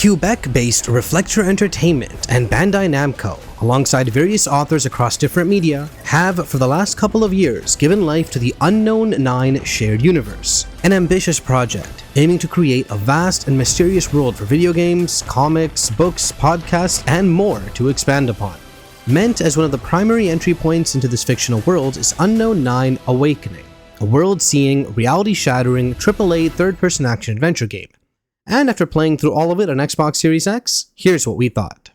Quebec-based Reflector Entertainment and Bandai Namco, alongside various authors across different media, have for the last couple of years given life to the Unknown 9 shared universe, an ambitious project aiming to create a vast and mysterious world for video games, comics, books, podcasts, and more to expand upon. Meant as one of the primary entry points into this fictional world is Unknown 9 Awakening, a world-seeing, reality-shattering, AAA third-person action-adventure game. And after playing through all of it on Xbox Series X, here's what we thought.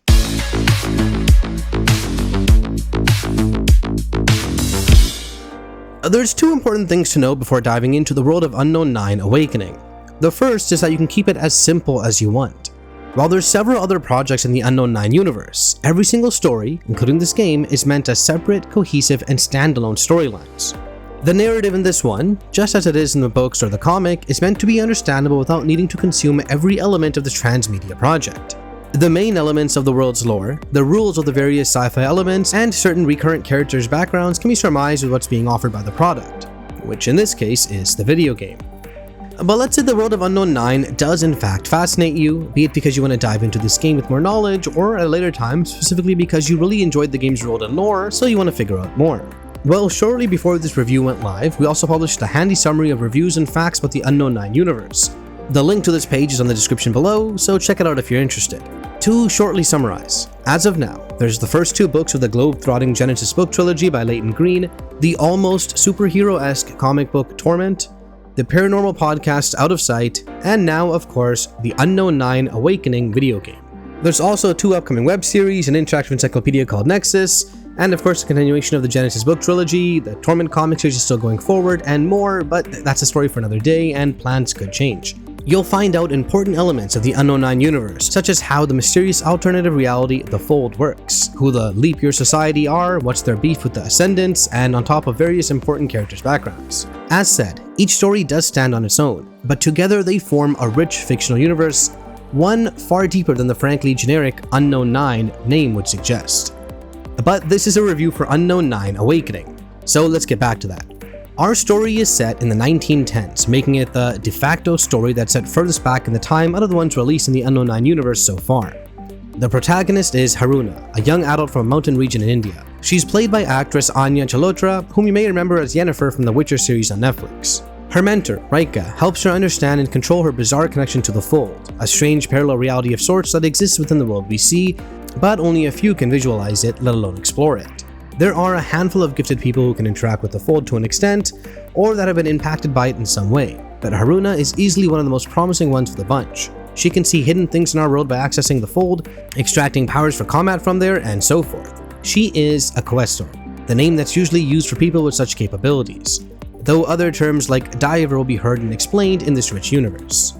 There's two important things to know before diving into the world of Unknown 9 Awakening. The first is that you can keep it as simple as you want. While there's several other projects in the Unknown 9 universe, every single story, including this game, is meant as separate, cohesive, and standalone storylines. The narrative in this one, just as it is in the books or the comic, is meant to be understandable without needing to consume every element of this transmedia project. The main elements of the world's lore, the rules of the various sci-fi elements, and certain recurrent characters' backgrounds can be surmised with what's being offered by the product, which in this case is the video game. But let's say the world of Unknown 9 does in fact fascinate you, be it because you want to dive into this game with more knowledge, or at a later time specifically because you really enjoyed the game's world and lore, so you want to figure out more. Well, shortly before this review went live, we also published a handy summary of reviews and facts about the Unknown 9 universe. The link to this page is on the description below, so check it out if you're interested. To shortly summarize, as of now, there's the first two books of the globe-trotting Genesis book trilogy by Leighton Green, the almost superhero-esque comic book Torment, the paranormal podcast Out of Sight, and now, of course, the Unknown 9 Awakening video game. There's also two upcoming web series, an interactive encyclopedia called Nexus, and of course the continuation of the Genesis book trilogy, the Torment comic series is still going forward, and more, but that's a story for another day, and plans could change. You'll find out important elements of the Unknown 9 universe, such as how the mysterious alternative reality, the Fold, works, who the Leap Year Society are, what's their beef with the Ascendants, and on top of various important characters' backgrounds. As said, each story does stand on its own, but together they form a rich fictional universe, one far deeper than the frankly generic Unknown 9 name would suggest. But this is a review for Unknown 9 Awakening, so let's get back to that. Our story is set in the 1910s, making it the de facto story that's set furthest back in the time out of the ones released in the Unknown 9 universe so far. The protagonist is Haruna, a young adult from a mountain region in India. She's played by actress Anya Chalotra, whom you may remember as Yennefer from the Witcher series on Netflix. Her mentor, Rika, helps her understand and control her bizarre connection to the Fold, a strange parallel reality of sorts that exists within the world we see, but only a few can visualize it, let alone explore it. There are a handful of gifted people who can interact with the Fold to an extent, or that have been impacted by it in some way, but Haruna is easily one of the most promising ones of the bunch. She can see hidden things in our world by accessing the Fold, extracting powers for combat from there, and so forth. She is a Questor, the name that's usually used for people with such capabilities, though other terms like diver will be heard and explained in this rich universe.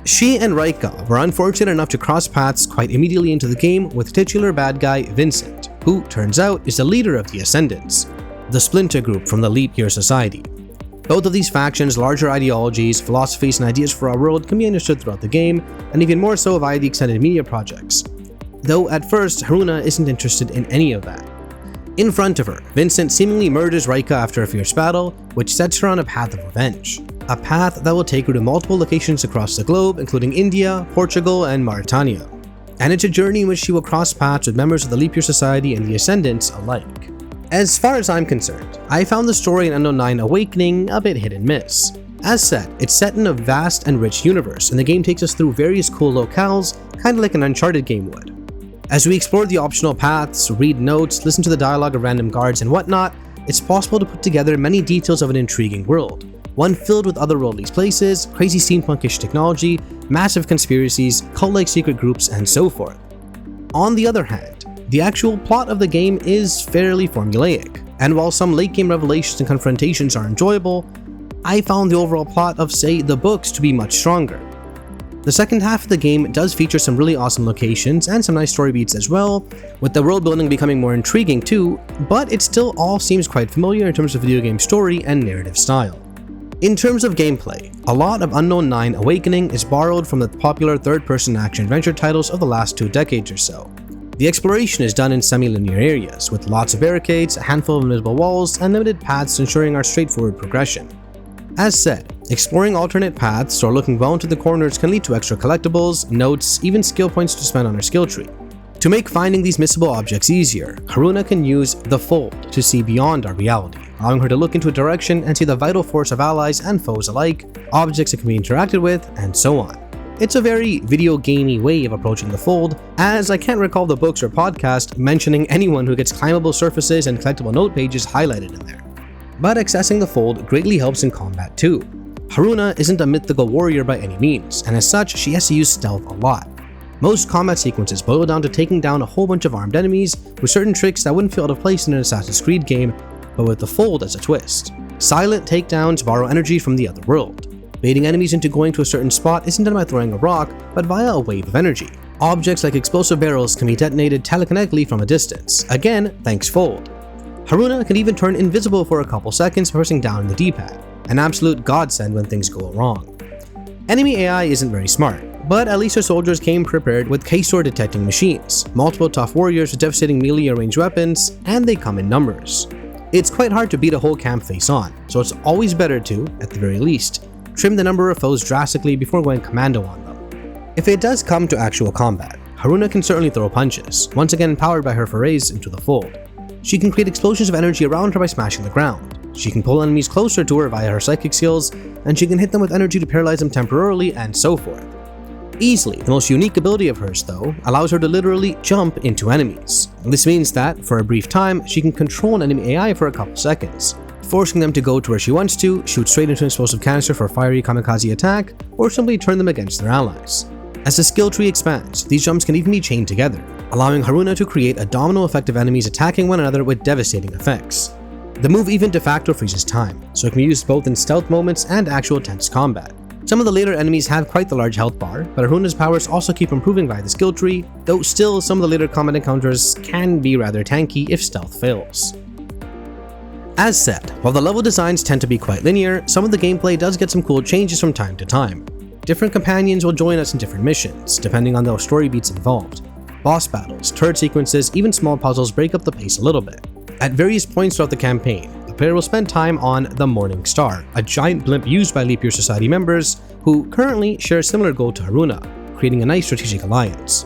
She and Rika were unfortunate enough to cross paths quite immediately into the game with titular bad guy Vincent, who, turns out, is the leader of the Ascendants, the splinter group from the Leap Year Society. Both of these factions' larger ideologies, philosophies, and ideas for our world can be understood throughout the game, and even more so via the extended media projects. Though at first, Haruna isn't interested in any of that. In front of her, Vincent seemingly murders Rika after a fierce battle, which sets her on a path of revenge. A path that will take her to multiple locations across the globe, including India, Portugal, and Mauritania. And it's a journey in which she will cross paths with members of the Leap Year Society and the Ascendants alike. As far as I'm concerned, I found the story in Unknown 9 Awakening a bit hit and miss. As said, it's set in a vast and rich universe, and the game takes us through various cool locales, kinda like an Uncharted game would. As we explore the optional paths, read notes, listen to the dialogue of random guards and whatnot, it's possible to put together many details of an intriguing world. One filled with otherworldly places, crazy steampunkish technology, massive conspiracies, cult-like secret groups, and so forth. On the other hand, the actual plot of the game is fairly formulaic, and while some late-game revelations and confrontations are enjoyable, I found the overall plot of, say, the books to be much stronger. The second half of the game does feature some really awesome locations and some nice story beats as well, with the world building becoming more intriguing too, but it still all seems quite familiar in terms of video game story and narrative style. In terms of gameplay, a lot of Unknown 9 Awakening is borrowed from the popular third-person action-adventure titles of the last 2 decades or so. The exploration is done in semi-linear areas, with lots of barricades, a handful of invisible walls, and limited paths ensuring our straightforward progression. As said, Exploring alternate paths or looking well into the corners can lead to extra collectibles, notes, even skill points to spend on her skill tree. To make finding these missable objects easier, Haruna can use the Fold to see beyond our reality, allowing her to look into a direction and see the vital force of allies and foes alike, objects that can be interacted with, and so on. It's a very video gamey way of approaching the Fold, as I can't recall the books or podcast mentioning anyone who gets climbable surfaces and collectible note pages highlighted in there. But accessing the Fold greatly helps in combat too. Haruna isn't a mythical warrior by any means, and as such, she has to use stealth a lot. Most combat sequences boil down to taking down a whole bunch of armed enemies with certain tricks that wouldn't feel out of place in an Assassin's Creed game, but with the Fold as a twist. Silent takedowns borrow energy from the other world. Baiting enemies into going to a certain spot isn't done by throwing a rock, but via a wave of energy. Objects like explosive barrels can be detonated telekinetically from a distance, again thanks Fold. Haruna can even turn invisible for a couple seconds pressing down on the D-pad, an absolute godsend when things go wrong. Enemy AI isn't very smart, but at least her soldiers came prepared with K-sword detecting machines, multiple tough warriors with devastating melee or ranged weapons, and they come in numbers. It's quite hard to beat a whole camp face on, so it's always better to, at the very least, trim the number of foes drastically before going commando on them. If it does come to actual combat, Haruna can certainly throw punches, once again powered by her forays into the Fold. She can create explosions of energy around her by smashing the ground. She can pull enemies closer to her via her psychic skills, and she can hit them with energy to paralyze them temporarily, and so forth. Easily, the most unique ability of hers, though, allows her to literally jump into enemies. This means that, for a brief time, she can control an enemy AI for a couple seconds, forcing them to go to where she wants to, shoot straight into an explosive canister for a fiery kamikaze attack, or simply turn them against their allies. As the skill tree expands, these jumps can even be chained together, allowing Haruna to create a domino effect of enemies attacking one another with devastating effects. The move even de facto freezes time, so it can be used both in stealth moments and actual tense combat. Some of the later enemies have quite the large health bar, but Haruna's powers also keep improving via the skill tree, though still some of the later combat encounters can be rather tanky if stealth fails. As said, while the level designs tend to be quite linear, some of the gameplay does get some cool changes from time to time. Different companions will join us in different missions, depending on the story beats involved. Boss battles, turret sequences, even small puzzles break up the pace a little bit. At various points throughout the campaign, the player will spend time on the Morning Star, a giant blimp used by Leap Year Society members who currently share a similar goal to Haruna, creating a nice strategic alliance.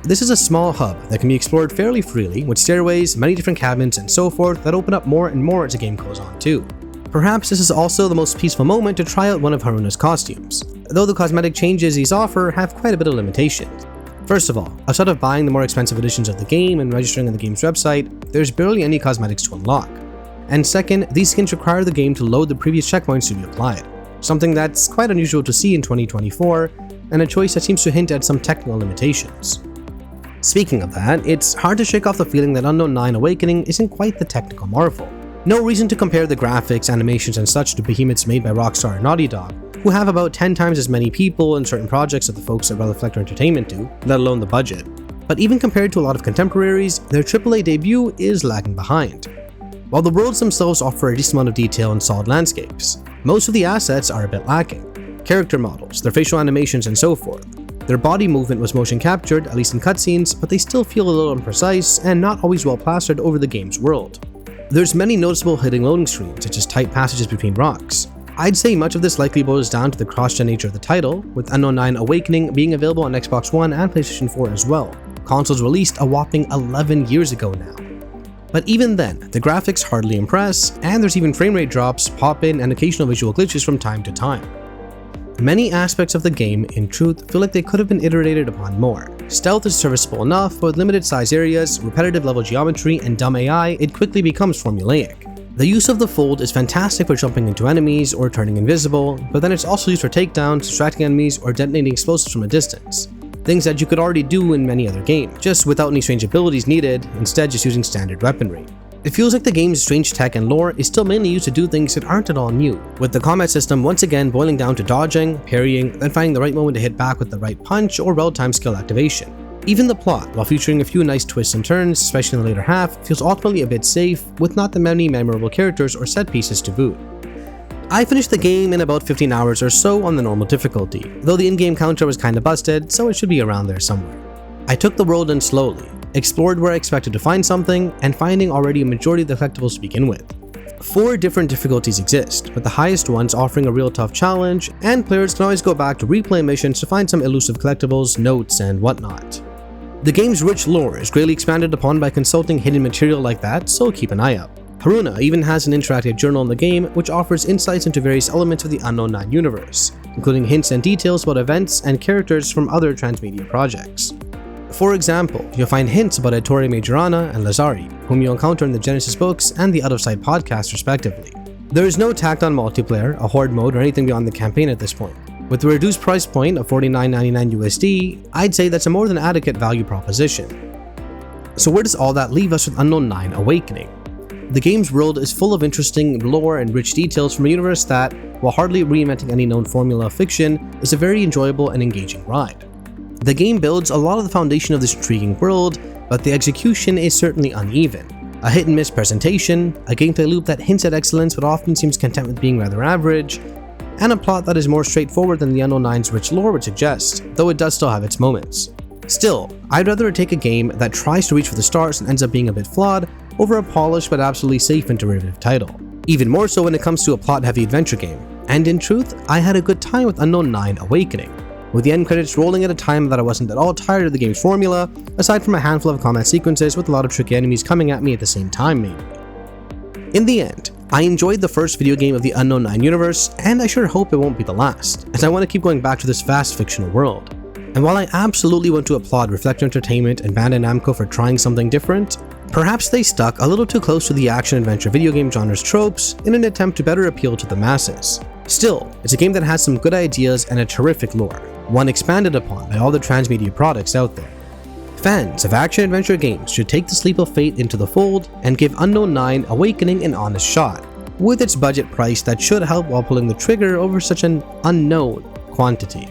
This is a small hub that can be explored fairly freely, with stairways, many different cabins, and so forth that open up more and more as the game goes on too. Perhaps this is also the most peaceful moment to try out one of Haruna's costumes, though the cosmetic changes these offer have quite a bit of limitations. First of all, outside of buying the more expensive editions of the game and registering on the game's website, there's barely any cosmetics to unlock. And second, these skins require the game to load the previous checkpoints to be applied, something that's quite unusual to see in 2024, and a choice that seems to hint at some technical limitations. Speaking of that, it's hard to shake off the feeling that Unknown 9 Awakening isn't quite the technical marvel. No reason to compare the graphics, animations, and such to behemoths made by Rockstar and Naughty Dog, who have about 10 times as many people and certain projects that the folks at Reflector Entertainment do, let alone the budget. But even compared to a lot of contemporaries, their AAA debut is lagging behind. While the worlds themselves offer a decent amount of detail and solid landscapes, most of the assets are a bit lacking. Character models, their facial animations, and so forth. Their body movement was motion captured, at least in cutscenes, but they still feel a little imprecise and not always well plastered over the game's world. There's many noticeable hidden loading screens, such as tight passages between rocks. I'd say much of this likely boils down to the cross-gen nature of the title, with Unknown 9 Awakening being available on Xbox One and PlayStation 4 as well. Consoles released a whopping 11 years ago now. But even then, the graphics hardly impress, and there's even frame rate drops, pop-in, and occasional visual glitches from time to time. Many aspects of the game, in truth, feel like they could have been iterated upon more. Stealth is serviceable enough, but with limited size areas, repetitive level geometry, and dumb AI, it quickly becomes formulaic. The use of the Fold is fantastic for jumping into enemies or turning invisible, but then it's also used for takedowns, distracting enemies, or detonating explosives from a distance. Things that you could already do in many other games, just without any strange abilities needed, instead just using standard weaponry. It feels like the game's strange tech and lore is still mainly used to do things that aren't at all new, with the combat system once again boiling down to dodging, parrying, then finding the right moment to hit back with the right punch or well-timed skill activation. Even the plot, while featuring a few nice twists and turns, especially in the later half, feels ultimately a bit safe, with not that many memorable characters or set pieces to boot. I finished the game in about 15 hours or so on the normal difficulty, though the in-game counter was kinda busted, so it should be around there somewhere. I took the world in slowly, explored where I expected to find something, and finding already a majority of the collectibles to begin with. 4 different difficulties exist, with the highest ones offering a real tough challenge, and players can always go back to replay missions to find some elusive collectibles, notes, and whatnot. The game's rich lore is greatly expanded upon by consulting hidden material like that, so keep an eye out. Haruna even has an interactive journal in the game which offers insights into various elements of the Unknown 9 universe, including hints and details about events and characters from other transmedia projects. For example, you'll find hints about Ettore Majorana and Lazari, whom you'll encounter in the Genesis books and the Out of Sight podcast respectively. There is no tacked on multiplayer, a horde mode, or anything beyond the campaign at this point. With the reduced price point of $49.99 USD, I'd say that's a more than adequate value proposition. So where does all that leave us with Unknown 9 Awakening? The game's world is full of interesting lore and rich details from a universe that, while hardly reinventing any known formula of fiction, is a very enjoyable and engaging ride. The game builds a lot of the foundation of this intriguing world, but the execution is certainly uneven. A hit-and-miss presentation, a gameplay loop that hints at excellence but often seems content with being rather average, and a plot that is more straightforward than the Unknown 9's rich lore would suggest, though it does still have its moments. Still, I'd rather take a game that tries to reach for the stars and ends up being a bit flawed over a polished but absolutely safe and derivative title. Even more so when it comes to a plot-heavy adventure game, and in truth, I had a good time with Unknown 9 Awakening, with the end credits rolling at a time that I wasn't at all tired of the game's formula, aside from a handful of combat sequences with a lot of tricky enemies coming at me at the same time maybe. In the end, I enjoyed the first video game of the Unknown 9 universe, and I sure hope it won't be the last, as I want to keep going back to this vast fictional world. And while I absolutely want to applaud Reflector Entertainment and Bandai Namco for trying something different, perhaps they stuck a little too close to the action-adventure video game genre's tropes in an attempt to better appeal to the masses. Still, it's a game that has some good ideas and a terrific lore, one expanded upon by all the transmedia products out there. Fans of action-adventure games should take this leap of faith into the fold and give Unknown 9 Awakening an honest shot, with its budget price that should help while pulling the trigger over such an unknown quantity.